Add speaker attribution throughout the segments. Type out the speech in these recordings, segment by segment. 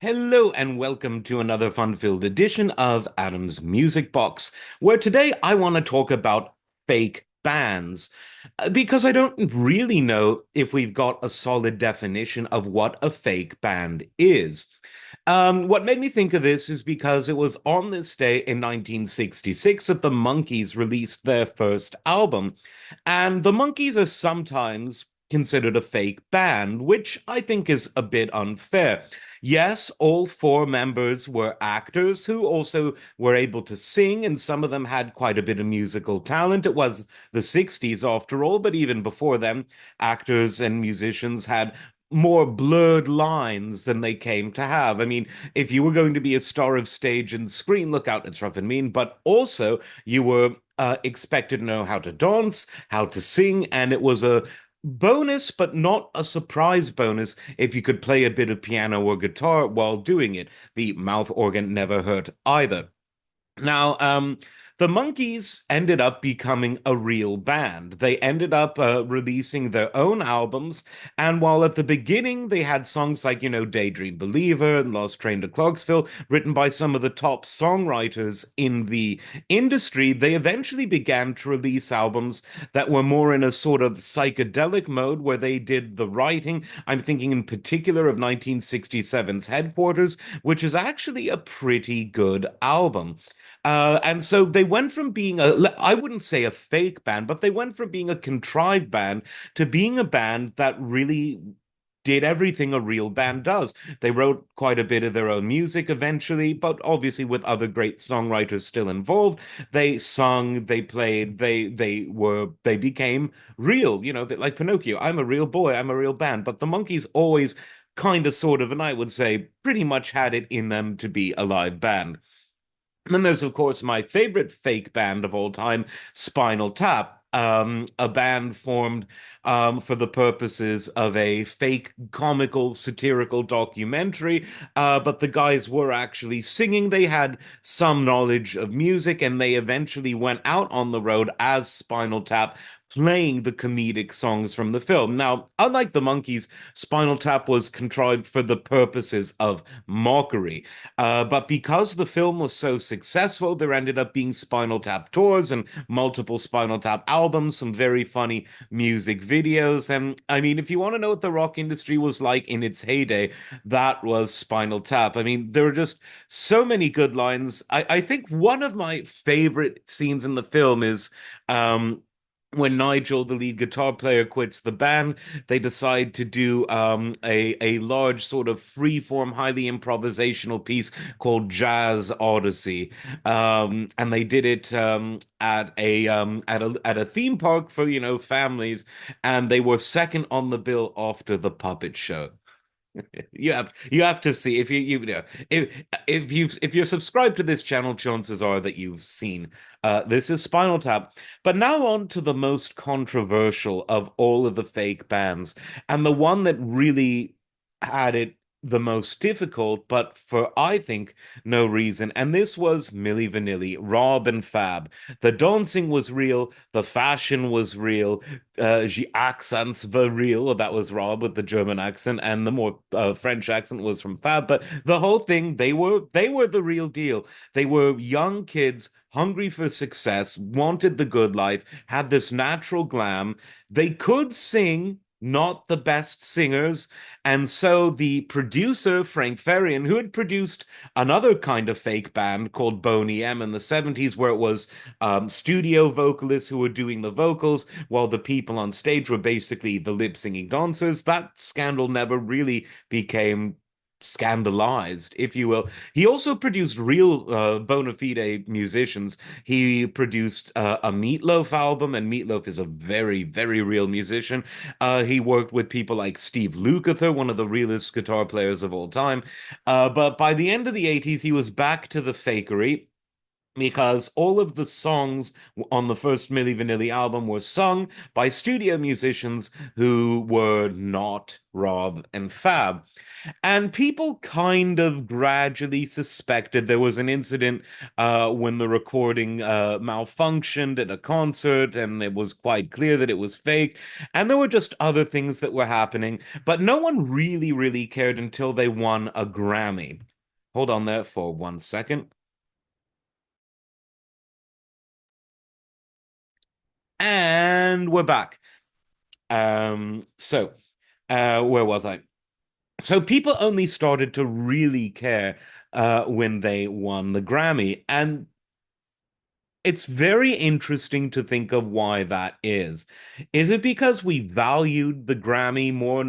Speaker 1: Hello and welcome to another fun-filled edition of Adam's Music Box, where today I want to talk about fake bands, because I don't really know if we've got a solid definition of what a fake band is. What made me think of this is because it was on this day in 1966 that the Monkees released their first album, and the Monkees are sometimes considered a fake band, which I think is a bit unfair. Yes, all four members were actors who also were able to sing, and some of them had quite a bit of musical talent. It was the 60s after all, but even before them, actors and musicians had more blurred lines than they came to have. I mean, if you were going to be a star of stage and screen, look out, it's rough and mean, but also you were expected to know how to dance, how to sing, and it was a bonus, but not a surprise bonus if you could play a bit of piano or guitar while doing it. The mouth organ never hurt either. Now, the Monkees ended up becoming a real band. They ended up releasing their own albums, and while at the beginning they had songs like, Daydream Believer and Lost Train to Clarksville, written by some of the top songwriters in the industry, they eventually began to release albums that were more in a sort of psychedelic mode where they did the writing. I'm thinking in particular of 1967's Headquarters, which is actually a pretty good album. And so they went from being I wouldn't say a fake band, but they went from being a contrived band to being a band that really did everything a real band does. They wrote quite a bit of their own music eventually, but obviously with other great songwriters still involved. They sung, they played, they became real, a bit like Pinocchio. I'm a real boy, I'm a real band. But the Monkees always kind of sort of, and I would say pretty much had it in them to be a live band. And then there's, of course, my favorite fake band of all time, Spinal Tap, a band formed for the purposes of a fake comical satirical documentary. But the guys were actually singing. They had some knowledge of music, and they eventually went out on the road as Spinal Tap, playing the comedic songs from the film. Now, unlike the Monkees, Spinal Tap was contrived for the purposes of mockery. But because the film was so successful, there ended up being Spinal Tap tours and multiple Spinal Tap albums, some very funny music videos. And I mean, if you want to know what the rock industry was like in its heyday, that was Spinal Tap. I mean, there were just so many good lines. I think one of my favorite scenes in the film is when Nigel, the lead guitar player, quits the band. They decide to do a large sort of free-form, highly improvisational piece called Jazz Odyssey, and they did it at a theme park for families, and they were second on the bill after the puppet show. You have to see if if you're subscribed to this channel, chances are that you've seen this is Spinal Tap. But now on to the most controversial of all of the fake bands, and the one that really had it the most difficult, but for I think no reason. And this was Milli Vanilli, Rob and Fab. The dancing was real, the fashion was real, the accents were real. That was Rob with the German accent, and the more French accent was from Fab. But the whole thing, they were the real deal. They were young kids hungry for success, wanted the good life, had this natural glam. They could sing, not the best singers. And so the producer, Frank Farian, who had produced another kind of fake band called Boney M in the 70s, where it was studio vocalists who were doing the vocals, while the people on stage were basically the lip singing dancers, that scandal never really became scandalized, if you will. He also produced real bona fide musicians. He produced a Meatloaf album, and Meatloaf is a very, very real musician. He worked with people like Steve Lukather, one of the realest guitar players of all time. But by the end of the 80s, he was back to the fakery. because all of the songs on the first Milli Vanilli album were sung by studio musicians who were not Rob and Fab. And people kind of gradually suspected there was an incident when the recording malfunctioned at a concert, and it was quite clear that it was fake. And there were just other things that were happening, but no one really, really cared until they won a Grammy. Hold on there for 1 second. And we're back. Where was I? So people only started to really care when they won the Grammy. And it's very interesting to think of why that is. Is it because we valued the Grammy more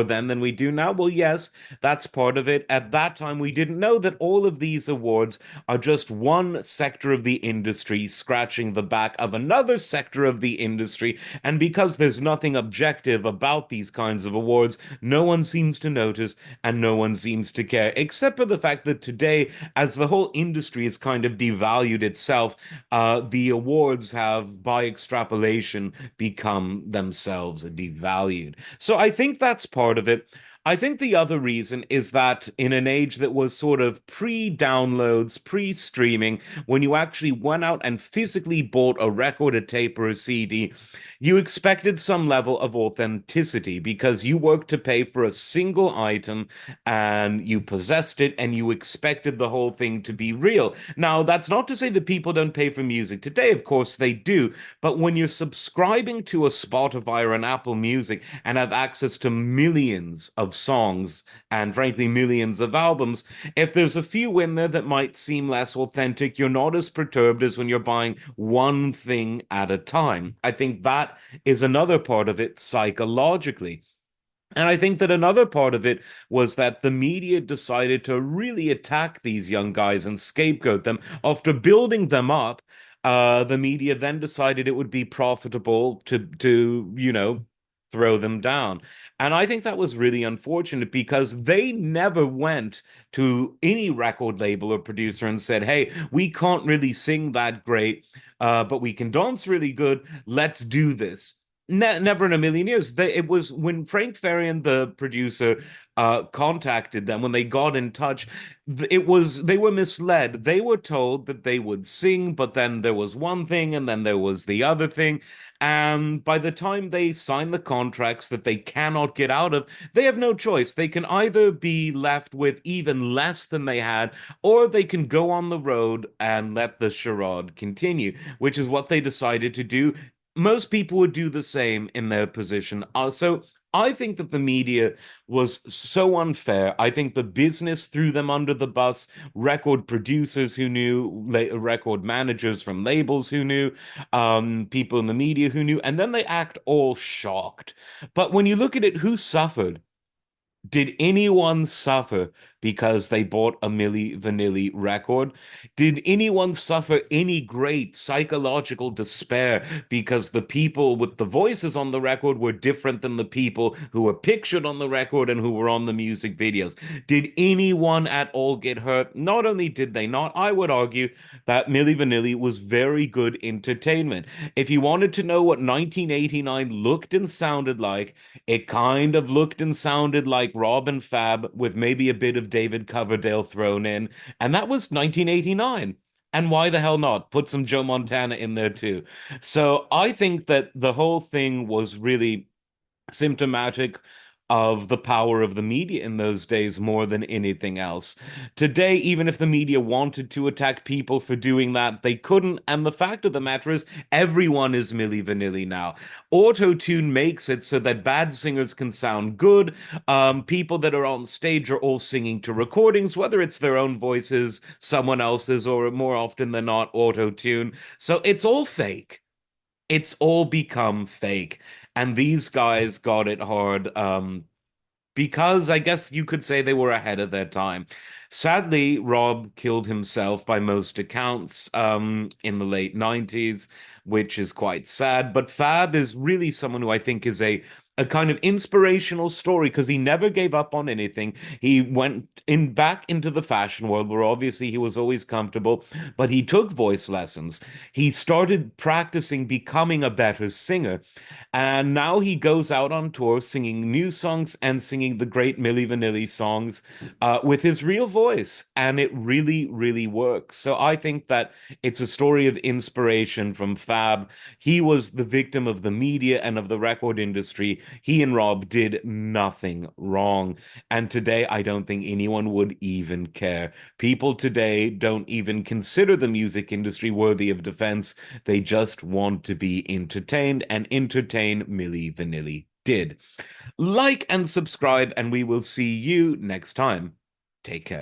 Speaker 1: then than we do now? Well, yes, that's part of it. At that time, we didn't know that all of these awards are just one sector of the industry scratching the back of another sector of the industry. And because there's nothing objective about these kinds of awards, no one seems to notice and no one seems to care, except for the fact that today, as the whole industry has kind of devalued itself, the awards have, by extrapolation, become themselves devalued. So I think that's part of it. I think the other reason is that in an age that was sort of pre-downloads, pre-streaming, when you actually went out and physically bought a record, a tape, or a CD, you expected some level of authenticity because you worked to pay for a single item and you possessed it and you expected the whole thing to be real. Now, that's not to say that people don't pay for music today. Of course, they do. But when you're subscribing to a Spotify or an Apple Music and have access to millions of songs and, frankly, millions of albums, if there's a few in there that might seem less authentic, you're not as perturbed as when you're buying one thing at a time. I think that is another part of it psychologically. And I think that another part of it was that the media decided to really attack these young guys and scapegoat them. After building them up, the media then decided it would be profitable to throw them down. And I think that was really unfortunate because they never went to any record label or producer and said, "Hey, we can't really sing that great, but we can dance really good. Let's do this." Never in a million years. It was when Frank Farian, the producer, contacted them, when they got in touch, they were misled. They were told that they would sing, but then there was one thing and then there was the other thing. And by the time they sign the contracts that they cannot get out of, they have no choice. They can either be left with even less than they had, or they can go on the road and let the charade continue, which is what they decided to do. Most people would do the same in their position. So I think that the media was so unfair. I think the business threw them under the bus, record producers who knew, record managers from labels who knew, people in the media who knew, and then they act all shocked. But when you look at it, who suffered? Did anyone suffer because they bought a Milli Vanilli record? Did anyone suffer any great psychological despair because the people with the voices on the record were different than the people who were pictured on the record and who were on the music videos? Did anyone at all get hurt? Not only did they not, I would argue that Milli Vanilli was very good entertainment. If you wanted to know what 1989 looked and sounded like, it kind of looked and sounded like Rob and Fab with maybe a bit of David Coverdale thrown in, and that was 1989. And why the hell not? Put some Joe Montana in there too. So I think that the whole thing was really symptomatic of the power of the media in those days more than anything else. Today, even if the media wanted to attack people for doing that, they couldn't. And the fact of the matter is, everyone is Milli Vanilli now. Auto-tune makes it so that bad singers can sound good. People that are on stage are all singing to recordings, whether it's their own voices, someone else's, or more often than not, auto-tune. So it's all fake. It's all become fake. And these guys got it hard because I guess you could say they were ahead of their time. Sadly, Rob killed himself by most accounts in the late 90s, which is quite sad. But Fab is really someone who I think is a kind of inspirational story because he never gave up on anything. He went in back into the fashion world where obviously he was always comfortable, but he took voice lessons. He started practicing becoming a better singer. And now he goes out on tour singing new songs and singing the great Milli Vanilli songs with his real voice. And it really, really works. So I think that it's a story of inspiration from Fab. He was the victim of the media and of the record industry. He and Rob did nothing wrong. And today, I don't think anyone would even care. People today don't even consider the music industry worthy of defense. They just want to be entertained, and entertain Milli Vanilli did. Like and subscribe, and we will see you next time. Take care.